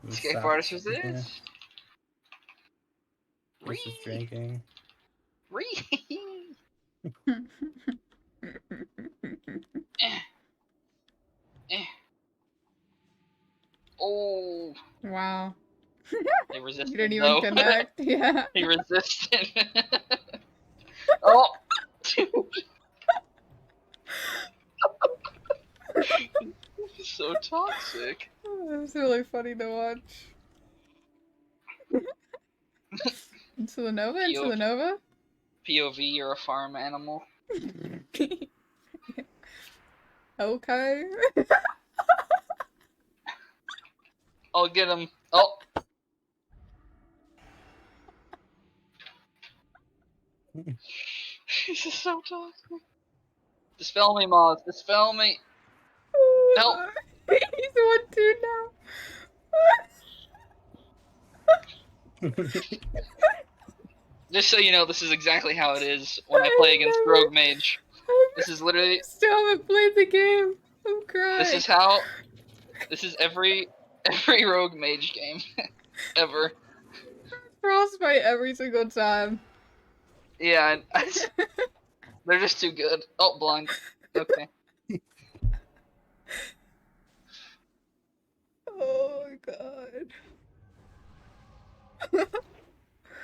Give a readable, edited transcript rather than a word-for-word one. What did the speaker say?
Escape Stop. artist Yeah. resist. This is drinking. Oh, Wow. he You resisted didn't even though. connect. Yeah. He resisted. Oh, dude. So toxic. It's really funny to watch. Into the Nova? Into the Nova? POV, you're a farm animal. Okay. I'll get him. Oh. This is so toxic. Dispel me, Moth. Dispel me. No. He's 1-2 now. Just so you know, this is exactly how it is when I play against Rogue Mage. This is literally. Still haven't played the game. I'm crying. This is how. This is every Rogue Mage game ever. Frostbite every single time. Yeah, they're just too good. Oh, blind. Okay. Oh my god.